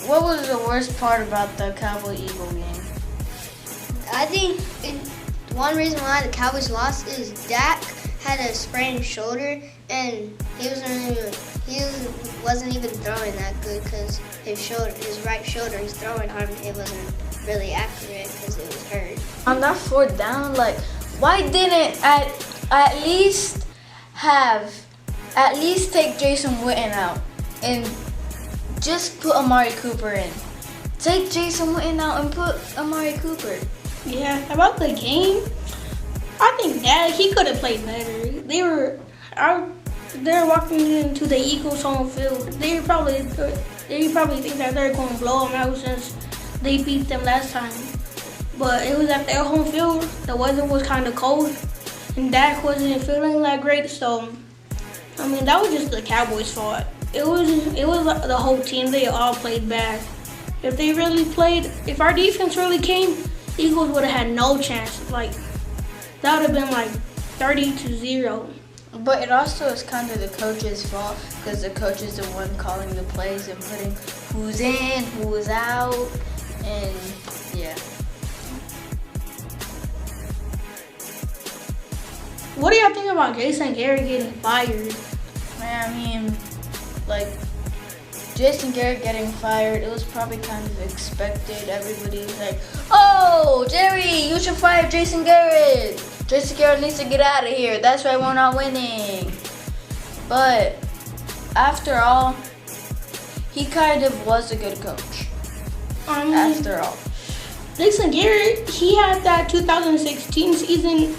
what was the worst part about the Cowboy-Eagle game? I think one reason why the Cowboys lost is Dak had a sprained shoulder, and he wasn't even throwing that good because his right shoulder, his throwing arm, it wasn't really accurate because it was hurt. On that fourth down, like, why didn't at least take Jason Witten out and just put Amari Cooper in? Take Jason Witten out and put Amari Cooper. Yeah, about the game, I think that he could have played better. They're walking into the Eagles' home field. They probably think that they're going to blow them out since they beat them last time. But it was at their home field. The weather was kind of cold, and Dak wasn't feeling that great. So, I mean, that was just the Cowboys' fault. It was the whole team. They all played bad. If our defense really came, Eagles would have had no chance. Like, that would have been like 30-0. But it also is kind of the coach's fault because the coach is the one calling the plays and putting who's in, who's out, and yeah. What do y'all think about Jason Garrett getting fired? Man, I mean, like, Jason Garrett getting fired, it was probably kind of expected. Everybody was like, oh, Jerry, you should fire Jason Garrett. Jason Garrett needs to get out of here. That's why we're not winning. But after all, he kind of was a good coach. After all. Jason Garrett, he had that 2016 season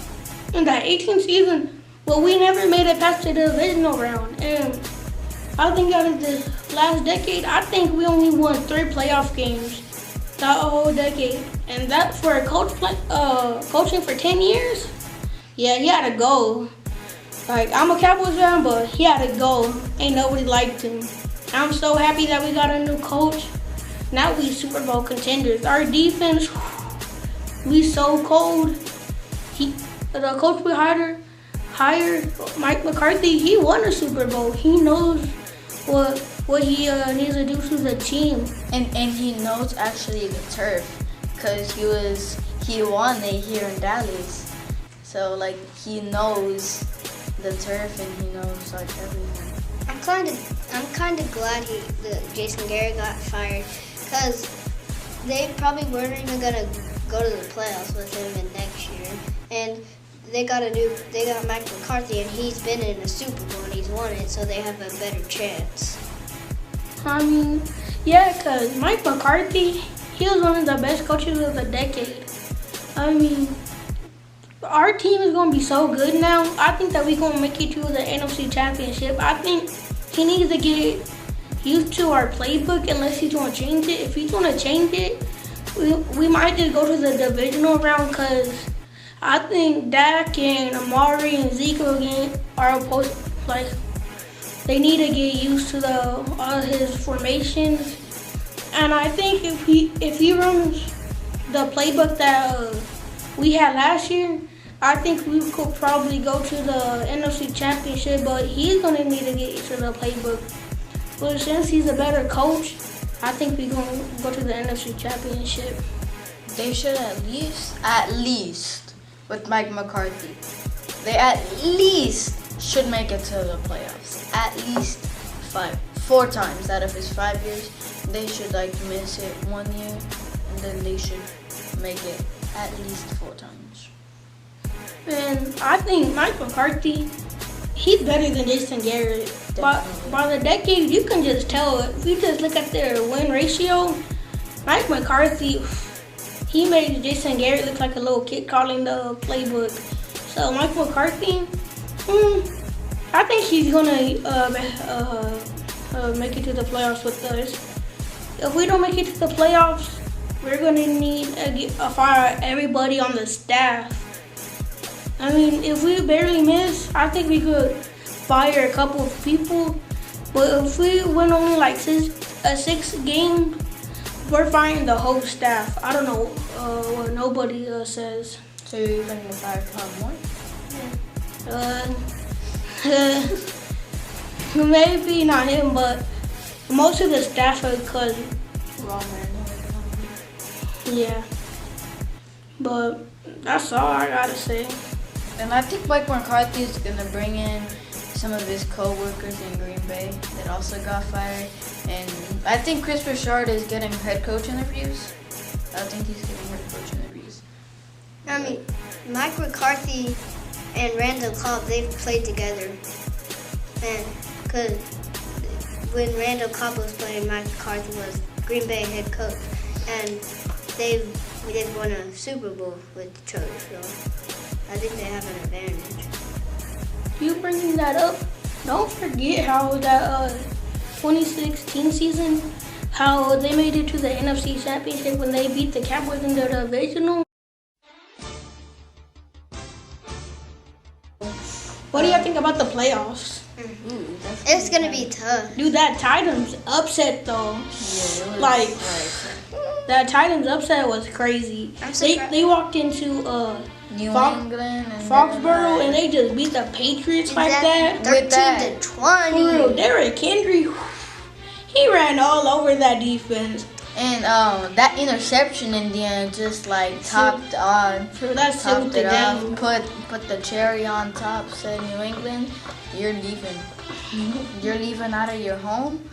and that 18 season, but we never made it past the divisional round. And I think out of the last decade, I think we only won 3 playoff games that whole decade. And that for a coach coaching for 10 years, yeah, he had to go. Like, I'm a Cowboys fan, but he had to go. Ain't nobody liked him. I'm so happy that we got a new coach. Now we Super Bowl contenders. Our defense, we so cold. The coach we hired, Mike McCarthy, he won a Super Bowl. He knows what he needs to do to the team. And he knows actually the turf because he won it here in Dallas. So, like, he knows the turf and he knows, like, everything. I'm kind of glad that Jason Garrett got fired because they probably weren't even gonna go to the playoffs with him in next year. And they got Mike McCarthy, and he's been in a Super Bowl and he's won it, so they have a better chance. I mean, yeah, because Mike McCarthy, he was one of the best coaches of the decade. I mean, our team is going to be so good now. I think that we're going to make it to the NFC Championship. I think he needs to get used to our playbook unless he's going to change it. If he's going to change it, we might just go to the divisional round because I think Dak and Amari and Zeke again are opposed, like, they need to get used to all his formations. And I think if he runs the playbook that we had last year, I think we could probably go to the NFC Championship, but he's going to need to get used to the playbook. But since he's a better coach, I think we're going to go to the NFC Championship. They should at least, with Mike McCarthy, they at least should make it to the playoffs. At least 4 times out of his 5 years. They should, like, miss it 1 year, and then they should make it at least 4 times. And I think Mike McCarthy, he's better than Jason Garrett. By the decade, you can just tell. If you just look at their win ratio, Mike McCarthy, he made Jason Garrett look like a little kid calling the playbook. So Mike McCarthy, I think he's gonna make it to the playoffs with us. If we don't make it to the playoffs, we're gonna need to fire everybody on the staff. I mean, if we barely miss, I think we could fire a couple of people. But if we win only like 6 games, we're firing the whole staff. I don't know what nobody says. So you're going to fire Tom Moore? Maybe not him, but most of the staff, because overall, man. Yeah. But that's all I gotta say. And I think Mike McCarthy is gonna bring in some of his co-workers in Green Bay that also got fired. And I think Chris Richard is getting head coach interviews. I think he's getting head coach interviews. I mean, Mike McCarthy and Randall Cobb, they've played together. And because when Randall Cobb was playing, Mike McCarthy was Green Bay head coach. And they've won a Super Bowl with Detroit, so I think they have an advantage. You bringing that up, don't forget how that 2016 season, how they made it to the NFC Championship when they beat the Cowboys in the divisional. What do you think about the playoffs? It's going to be tough. Dude, that Titans upset though. Yeah, Like, that Titans upset was crazy. I'm surprised. They walked into New England and Foxborough and they just beat the Patriots like that. 13 to 20. For real, Derrick Henry, he ran all over that defense. And that interception in the end just like topped on. That sealed Topped the it off, game. put the cherry on top. Said New England, you're leaving. You're leaving out of your home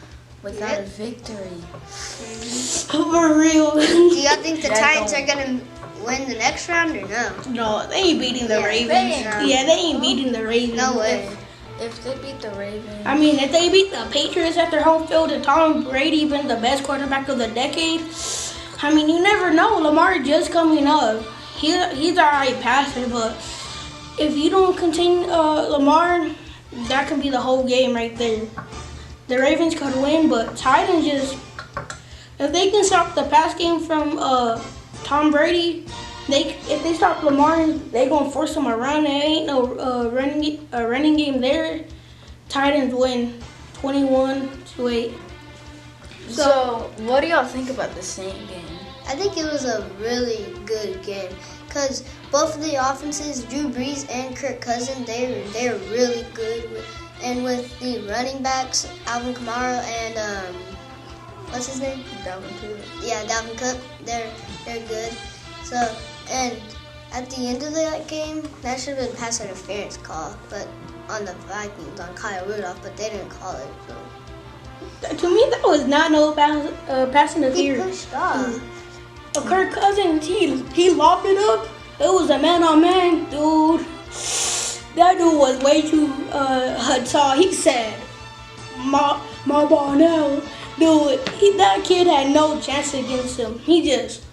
without a victory. For real. Do y'all think the That Titans don't- are going to win the next round or no? No, they ain't beating the Yeah, Ravens. they ain't. Yeah, they ain't beating the Ravens. No way. If they beat the Ravens, I mean, if they beat the Patriots at their home field and Tom Brady been the best quarterback of the decade, I mean, you never know. Lamar just coming up. He's alright passer, but if you don't contain Lamar, that could be the whole game right there. The Ravens could win, but Titans just, if they can stop the pass game from Tom Brady, if they stop Lamar, they gonna force him around. There ain't no running game there. Titans win 21-8. so what do y'all think about the Saint game? I think it was a really good game because both of the offenses, Drew Brees and Kirk Cousins, they're really good. And with the running backs, Alvin Kamara and what's his name? Dalvin Cook. Yeah, Dalvin Cook. They're good. So, and at the end of that game, that should have been pass interference call, but on the Vikings, on Kyle Rudolph, but they didn't call it. So. To me, that was not no pass He interference. pushed off. Kirk Cousins, he locked it up. It was a man-on-man, dude. That dude was way too tall. He said, my ball now. Dude, that kid had no chance against him. He just,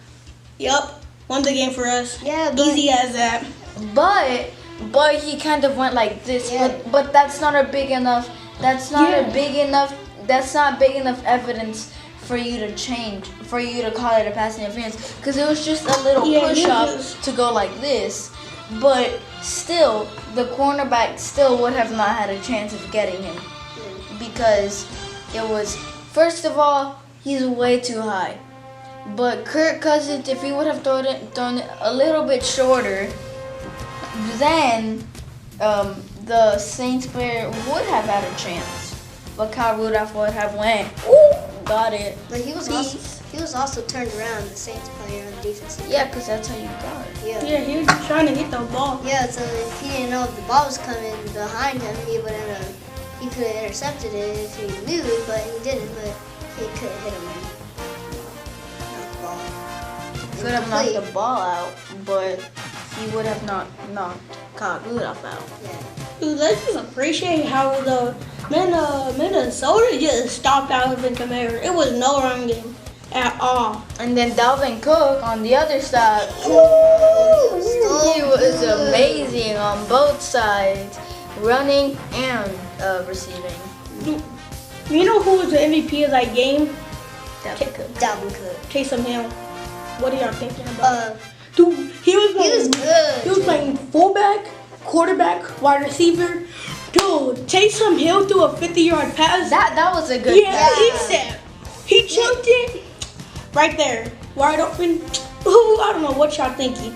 won the game for us. Yeah, but Easy as that. But he kind of went like this. Yeah. But that's not a big enough. That's not big enough evidence for you to change, for you to call it a pass interference, because it was just a little push up to go like this. But still, the cornerback still would have not had a chance of getting him, because it was, first of all, he's way too high. But Kirk Cousins, if he would have thrown it a little bit shorter, then the Saints player would have had a chance. But Kyle Rudolph would have went, ooh, got it. But he was also turned around, the Saints player on the defensive. Yeah, because that's how you guard. Yeah. Yeah, he was just trying to get the ball. Yeah, so if he didn't know if the ball was coming behind him, he could have intercepted it if he knew, but he didn't. But he could have hit him. Knocked the ball. Could have knocked the ball out, but he would have not knocked Kyle Rudolph out. Yeah. Dude, let's just appreciate how the Minnesota just stopped Alvin Kamara. It was no run game at all. And then Dalvin Cook on the other side, he was amazing on both sides, running and receiving. Dude, you know who was the MVP of that game? Dalvin Cook. Dalvin Cook. Taysom Hill. What are y'all thinking about? Uh, Dude, he was good. He was playing fullback, quarterback, wide receiver. Dude, Taysom Hill threw a 50-yard pass. That was a good Yeah, pass. he said he chunked it right there, wide open. Ooh, I don't know what y'all thinking.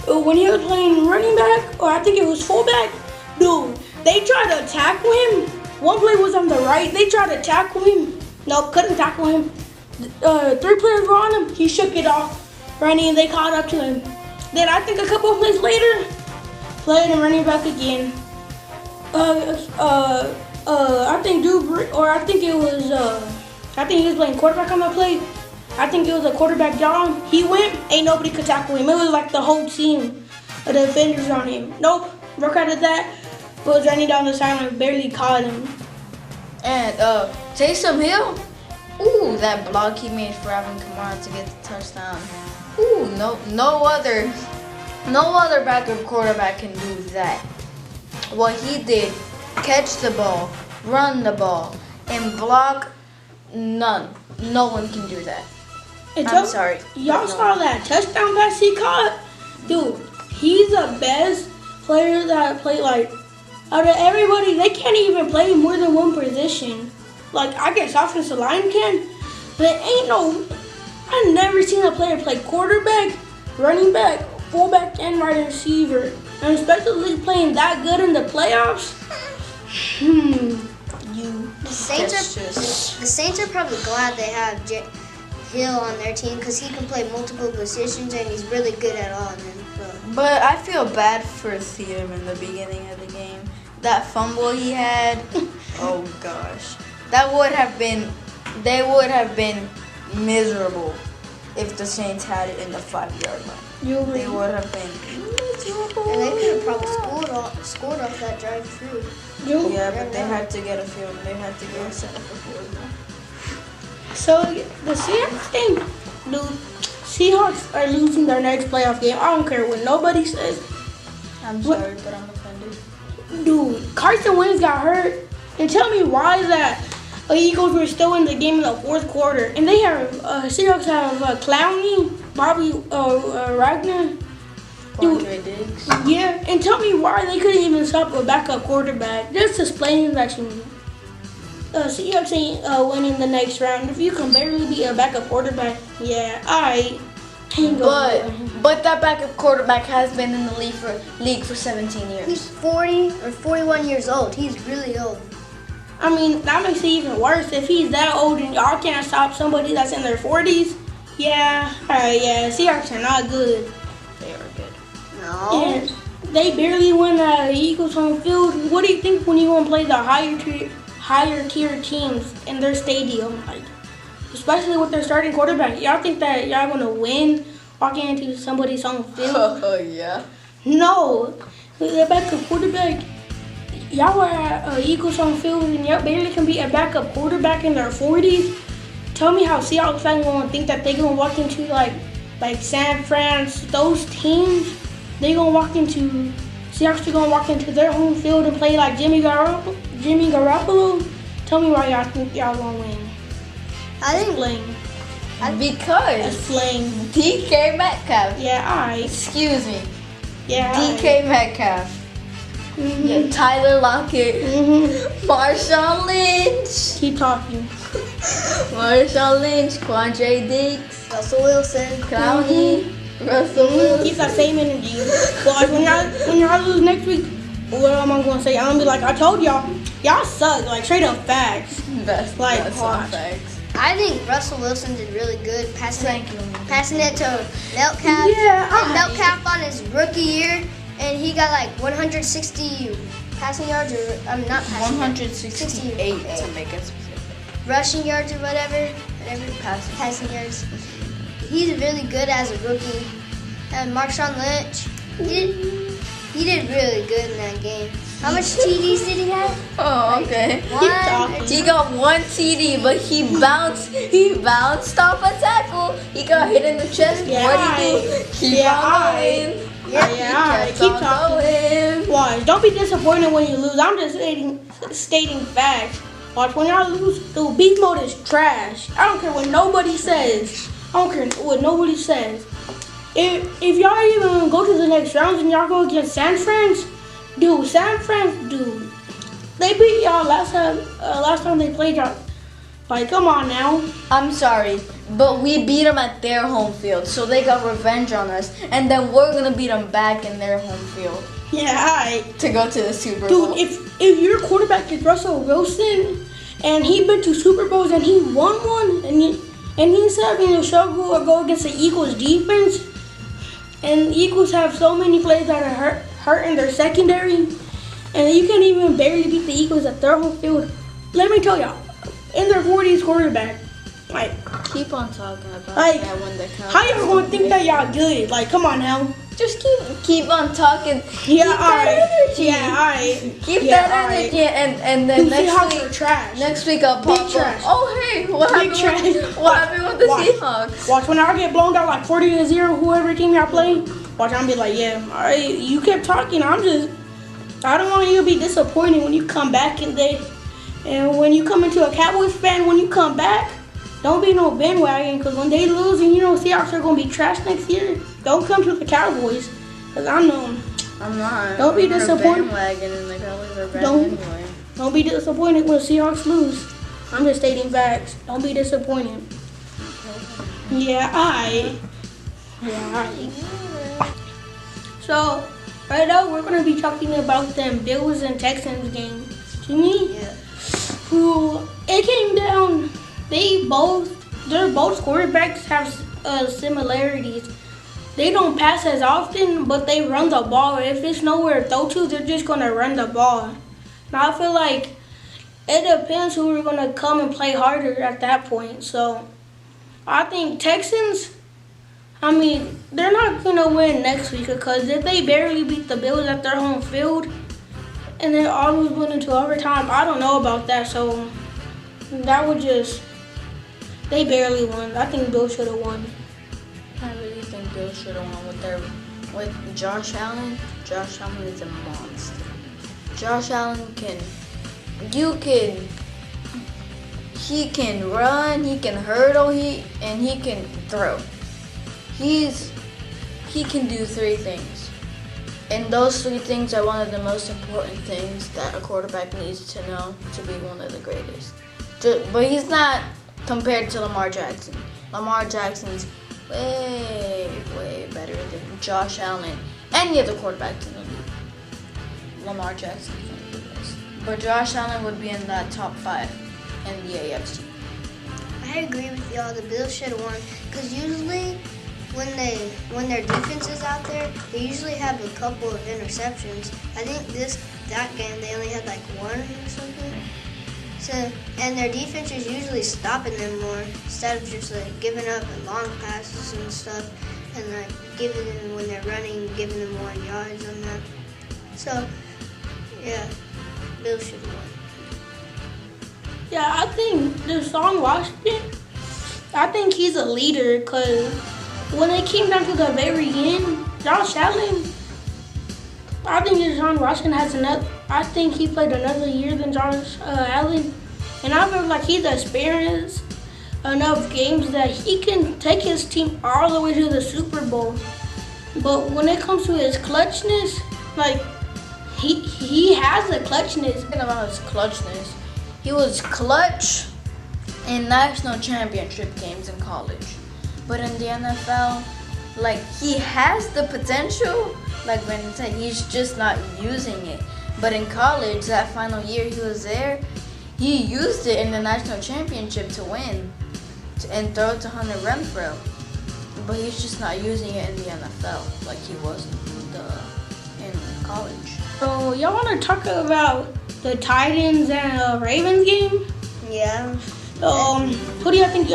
When he was playing running back, or I think it was fullback, dude, they tried to tackle him. One play was on the right. They tried to tackle him. Nope, couldn't tackle him. Three players were on him. He shook it off, running, and they caught up to him. Then I think a couple of plays later, played him running back again. I think I think he was playing quarterback on that play. I think it was a quarterback draw. He went, ain't nobody could tackle him. It was like the whole team of the defenders on him. Nope, broke out of that. Was running down the sideline, barely caught him. And Taysom Hill, ooh, that block he made for Alvin Kamara to get the touchdown. Ooh, no other backup quarterback can do that. What he did, catch the ball, run the ball, and block, none. No one can do that. I'm sorry. Y'all saw that touchdown pass he caught? Dude, he's the best player that played, like, out of everybody, they can't even play more than one position. Like, I guess offensive line can, but I've never seen a player play quarterback, running back, fullback, and wide receiver. And especially playing that good in the playoffs. The Saints are probably glad they have Hill on their team because he can play multiple positions and he's really good at all of them. But I feel bad for Theodore in the beginning of the game. That fumble he had, oh gosh. They would have been miserable if the Saints had it in the 5-yard line. They would have been miserable. And they could have probably scored off that drive through. Yeah, but they had to get a field. They had to get a set up a field goal. So the Seahawks thing, dude, Seahawks are losing their next playoff game. I don't care what nobody says. I'm sorry, but I'm offended. Dude, Carson Wentz got hurt. And tell me why that Eagles were still in the game in the fourth quarter. And they have, Seahawks have Clowney, Bobby Wagner. Andre Diggs. Yeah, and tell me why they couldn't even stop a backup quarterback. Just explaining that to me. Seahawks ain't winning the next round. If you can barely be a backup quarterback, yeah, alright. But that backup quarterback has been in the league for 17 years. He's 40 or 41 years old. He's really old. I mean, that makes it even worse. If he's that old and y'all can't stop somebody that's in their 40s, yeah, Seahawks are not good. They are good. No. And they barely win the Eagles home field. What do you think when you want to play the higher tier teams in their stadium? Like, especially with their starting quarterback. Y'all think that y'all going to win walking into somebody's home field? Oh, yeah. No. The backup quarterback, y'all were at Eagles home field and y'all barely can be a backup quarterback in their 40s. Tell me how Seahawks fans going to think that they're going to walk into like San Fran, those teams. They're going to walk into, Seahawks are going to walk into their home field and play like Jimmy Garoppolo. Tell me why y'all think y'all going to win. I think because DK Metcalf. Yeah, alright. Excuse me. Yeah, DK Metcalf. Mm-hmm. Yeah, Tyler Lockett. Mm-hmm. Marshawn Lynch. Keep talking. Marshawn Lynch. Quandre Diggs. Russell Wilson. Clowney. Russell Wilson. Keep that same energy. Well, when y'all lose next week, what am I going to say? I'm going to be like, I told y'all suck. Like, straight up facts. That's watch. Facts. I think Russell Wilson did really good passing it to Metcalf. Yeah, and Metcalf on his rookie year, and he got like 160 passing yards, or I'm not passing 168 to make it specific. Rushing yards or whatever passing yards. He's really good as a rookie. And Marshawn Lynch, he did really good in that game. How much TDs did he have? Oh, okay. He got one TD, but he bounced off a tackle. He got hit in the chest. Yeah, what did he do? Keep on going. Keep talking. Watch, don't be disappointed when you lose. I'm just stating facts. Watch, when y'all lose, the beast mode is trash. I don't care what nobody says. If y'all even go to the next rounds and y'all go against San Fran, dude, they beat y'all last time they played y'all. Like, come on now. I'm sorry, but we beat them at their home field, so they got revenge on us, and then we're gonna beat them back in their home field. Yeah, alright. To go to the Super Bowl. Dude, if your quarterback is Russell Wilson and he been to Super Bowls and he won one, and And he's having a struggle or go against the Eagles defense. And the Eagles have so many players that are hurt in their secondary. And you can't even barely beat the Eagles at their home field. Let me tell y'all, in their 40s quarterback, like, keep on talking about like, that when the Cowboys. how y'all gonna think that y'all good? Like, come on now. Just keep on talking. Yeah, keep alright. that energy. Yeah, alright. Keep Yeah, that alright. energy, and then Seahawks are next trash. week I'll pop Big up. trash. Oh hey, what Big happened? trash. What happened with the Watch. Seahawks? Watch, when I get blown out like 40-0, whoever team y'all play, watch, I'm be like, yeah, alright, you kept talking. I don't want you to be disappointed when you come back and when you come into a Cowboys fan, when you come back, don't be no bandwagon, because when they lose and Seahawks are going to be trash next year, don't come to the Cowboys, because I know. I'm not. Don't be I'm disappointed. Bandwagon and the Cowboys are bad Don't. anyway. Don't be disappointed when the Seahawks lose. I'm just stating facts. Don't be disappointed. Yeah, alright. So, right now we're going to be talking about them Bills and Texans game. To me, Yeah. who it came down, their both quarterbacks have similarities. They don't pass as often, but they run the ball. If it's nowhere to throw to, they're just going to run the ball. Now, I feel like it depends who are going to come and play harder at that point. So, I think Texans, they're not going to win next week because if they barely beat the Bills at their home field and then always went into overtime, I don't know about that. So, that would they barely won. I think Bills should have won. I really think Bill should have won with Josh Allen. Josh Allen is a monster. Josh Allen he can run, he can hurdle, and he can throw. He can do three things. And those three things are one of the most important things that a quarterback needs to know to be one of the greatest. But he's not compared to Lamar Jackson. Lamar Jackson's way better than Josh Allen, any other quarterbacks in the league. Lamar Jackson is one of the best. But Josh Allen would be in that top 5 in the AFC. I agree with y'all. The Bills should have won because usually when their defense is out there, they usually have a couple of interceptions. I think that game they only had like one or something. So, and their defense is usually stopping them more instead of just like giving up long passes and stuff, and like giving them when they're running, giving them more yards on that. So, yeah, Bills should win. Yeah, I think Deshaun Washington, I think he's a leader because when it came down to the very end, Josh Allen, I think Deshaun Washington I think he played another year than Josh Allen. And I feel like he's experienced enough games that he can take his team all the way to the Super Bowl. But when it comes to his clutchness, like, he has a clutchness. Talking about his clutchness, he was clutch in national championship games in college. But in the NFL, like, he has the potential, like Brandon said, he's just not using it. But in college, that final year he was there, he used it in the national championship to win and throw it to Hunter Renfrow. But he's just not using it in the NFL like he was in college. So y'all want to talk about the Titans and Ravens game? Yeah. Who do y'all think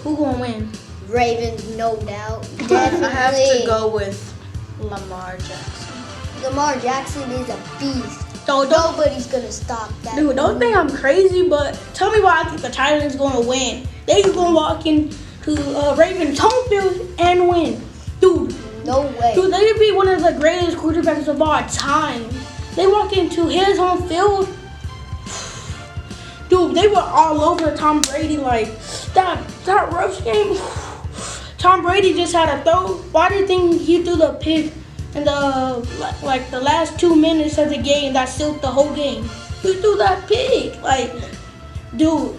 who gonna win? Ravens, no doubt. I have to go with Lamar Jackson. Lamar Jackson is a beast. So Nobody's gonna stop that. Dude, don't think I'm crazy, but tell me why I think the Titans gonna win. They gonna walk into Ravens home field and win. Dude, No way. dude, they'd be one of the greatest quarterbacks of all time. They walk into his home field. Dude, they were all over Tom Brady like that rush game. Tom Brady just had a throw. Why do you think he threw the pick in the last 2 minutes of the game that sealed the whole game? He threw that pick. Like, dude.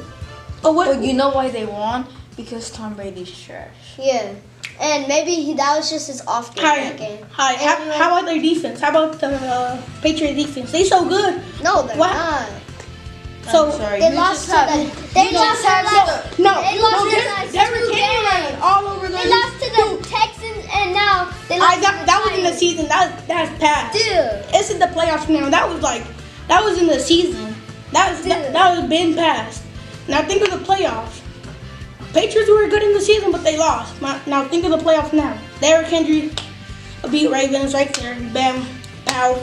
But you know why they won? Because Tom Brady's trash. Yeah. And maybe that was just his off game that game. Hi. How about their defense? How about the Patriot defense? They so good. No, they're What? not. So sorry. They you lost just to have- the. They lost to like. no, They lost to Derrick like Derrick 2 Henry ran games. all over the. They lost to the Texans and now they I lost got to the that was in the Titans. season. That's past. Dude. It's in the playoffs now. That was in the season. That was been passed. Now think of the playoffs. Patriots were good in the season, but they lost. Now think of the playoffs now. Derrick Henry beat Ravens right there. Bam, pow,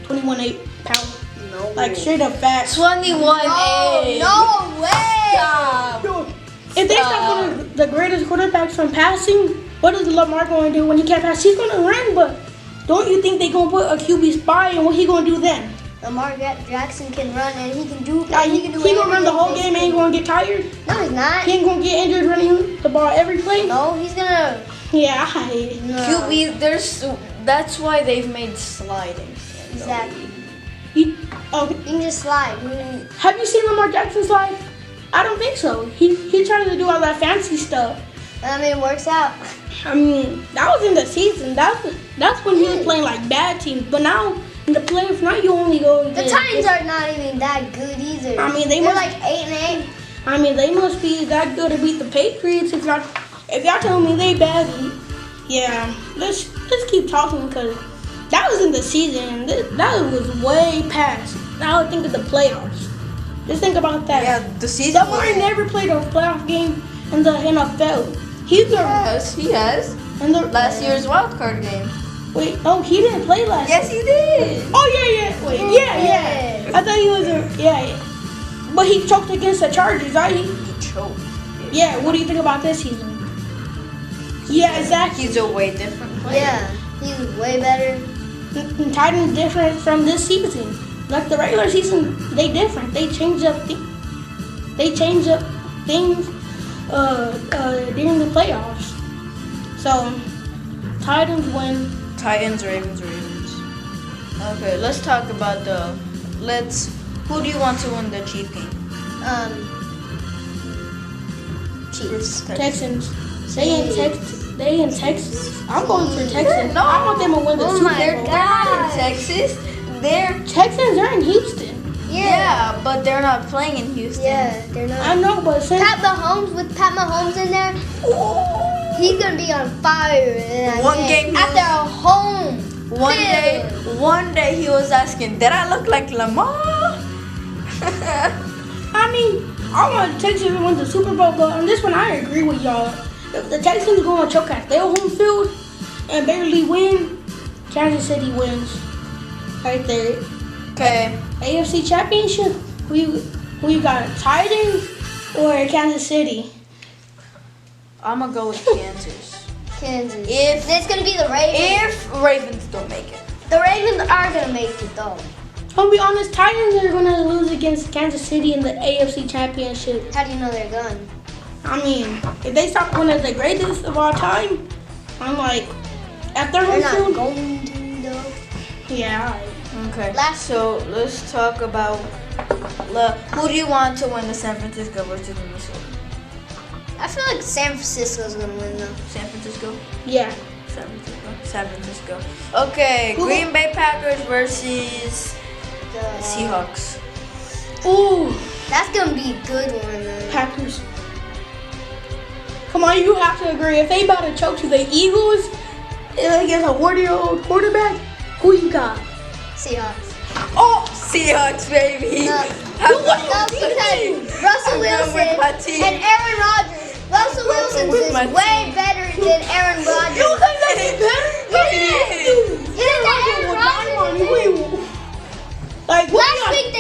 21-8, pow. No. Like straight up facts. 21-8. No way. Stop. Dude, if they stop one of the greatest quarterbacks from passing, what is Lamar going to do when he can't pass? He's going to run, but don't you think they're going to put a QB spy and what he going to do then? Lamar Jackson can run and he can do. He going to run the whole game and he going to get tired? No, he's not. He ain't going to get injured running the ball every play? No, he's gonna. Yeah, I hate it. No. QB, that's why they've made sliding. Exactly. You You can just slide. have you seen Lamar Jackson slide? I don't think so. He tries to do all that fancy stuff. I mean, it works out. I mean, that was in the season. That's when he was playing like bad teams. But now in the playoffs, now you only go. The Titans are not even that good either. I mean, they're must, like 8-8. I mean, they must be that good to beat the Patriots. If y'all telling me they bad, yeah. Let's keep talking because that was in the season. That was way past. Now think of the playoffs. Just think about that. Yeah, the season. Lamar never played a playoff game in the NFL. Yes, he has. In the Last year's wild card game. Wait, oh, he didn't play last. Yes, he did. Oh yeah. Wait, yeah. I thought he was yeah. But he choked against the Chargers, right? He choked. Yeah. What do you think about this season? Yeah, exactly. He's a way different player. Yeah, he's way better. The Titans different from this season. Like the regular season, they different. They change up. They change up things during the playoffs. So Titans win. Titans, Ravens. Okay, let's talk about who do you want to win the Chief game? Chiefs. Texans. They in Texas. I'm going for Texans. I want them to win the Super Bowl. They're not in Texas. Texans are in Houston. Yeah, but they're not playing in Houston. Yeah, they're not. I know, but since Pat Mahomes in there, he's gonna be on fire. In that One game he at was- their home. One day he was asking, did I look like Lamar? I mean, I want Texans to win the Super Bowl, but on this one I agree with y'all. If the Texans go and choke at their home field and barely win, Kansas City wins. Right there. Okay. AFC Championship. Who you got? Titans or Kansas City? I'm gonna go with Kansas. Kansas. If It's gonna be the Ravens. If Ravens don't make it. The Ravens are gonna make it though. I'll be honest, Titans are gonna lose against Kansas City in the AFC Championship. How do you know they're gone? I mean, if they stop one of the greatest of all time, I'm like, at their They're home not field. going to though. Yeah. Alright. Okay. Last- So let's talk about who do you want to win the San Francisco versus Minnesota? I feel like San Francisco's gonna win though. San Francisco. Yeah. San Francisco. Okay. Green Bay Packers versus The Seahawks. Ooh, That's gonna be a good one. Though. Packers. Come on, you have to agree. If they about to choke to the Eagles against a 40-year-old quarterback, who you got? Seahawks. Oh, Seahawks, baby. No. I'm Because Russell I'm going with my Wilson team. and Aaron Rodgers. Russell Wilson with is my way better than Aaron Rodgers. You think that he better? You think that Aaron Rodgers? Like, what Last week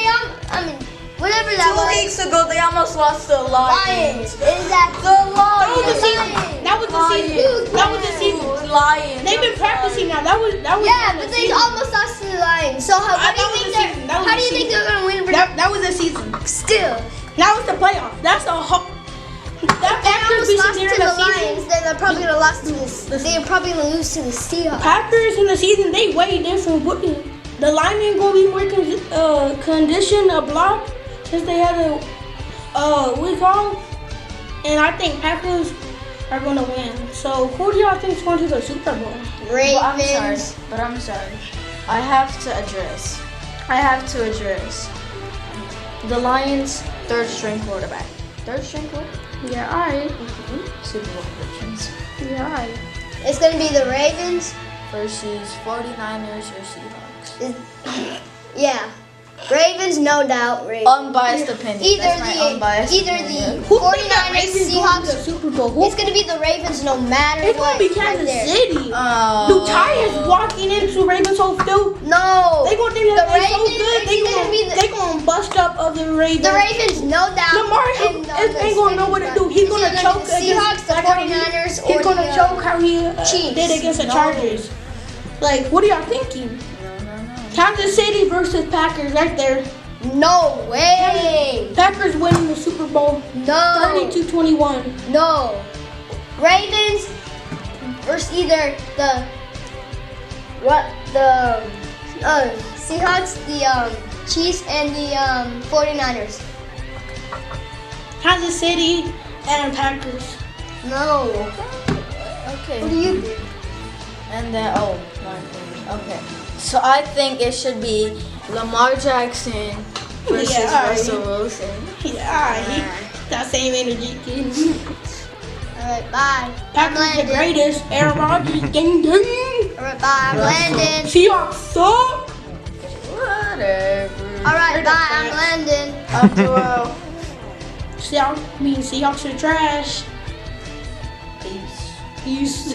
whatever that 2 was. weeks ago, they almost lost to the Lions. Lions. Exactly. The Lions. That was the season. That was the season. That was the season. Lions. They've been practicing now. That was Yeah, the but they season. almost lost to the Lions. So how That do you was think the season. That was how the do you think season. they're gonna win? That was the season. Still, Now it's the playoffs. That's the whole. That they Packers almost beat lost during to the the season. Lions. Then they're probably gonna lose to the. They're probably gonna lose to the Seahawks. Packers in the season, they way different. The linemen gonna be more conditioned to block since they had a week off, and I think Packers are gonna win. So who do y'all think is going to the Super Bowl? Ravens. But I'm sorry. I have to address. The Lions, third string quarterback. Third string quarterback. Yeah, alright. Super Bowl predictions. Yeah, alright. It's gonna be the Ravens. Versus 49ers or Seahawks. Yeah, Ravens, no doubt. Ravens. Unbiased opinion. That's my unbiased opinion. Who think the 49ers, Ravens going to the Seahawks. Super Bowl? Who? It's gonna be the Ravens, no matter It's what. going to be right Kansas there. City. Oh. Do Tires walking into Ravens whole field? No. They gonna think The that they so Ravens, good. it's gonna be the- They gonna bust up of the Ravens. The Ravens, no doubt. Lamar and ain't gonna know what to do. He's gonna choke the Seahawks, the 49ers, He's or gonna the choke how he Chiefs. did against the No. Chargers. Like, what are y'all thinking? No. Kansas City versus Packers right there. No way. Packers winning the Super Bowl No. 32-21. No. Ravens versus either the Seahawks, the Chiefs, and the 49ers. Kansas City and Packers. No. Okay. What do you think? And then, my opinion. Okay. So I think it should be Lamar Jackson versus Yeah, alright. Russell Wilson. Yeah, that same energy, kid. Alright, bye. Packers the greatest. Aaron Rodgers, ding ding. Alright, bye. I'm Landon. Seahawks suck. Whatever. Alright, bye. I'm Landon. I'm Joel. Seahawks are trash. Peace. Peace.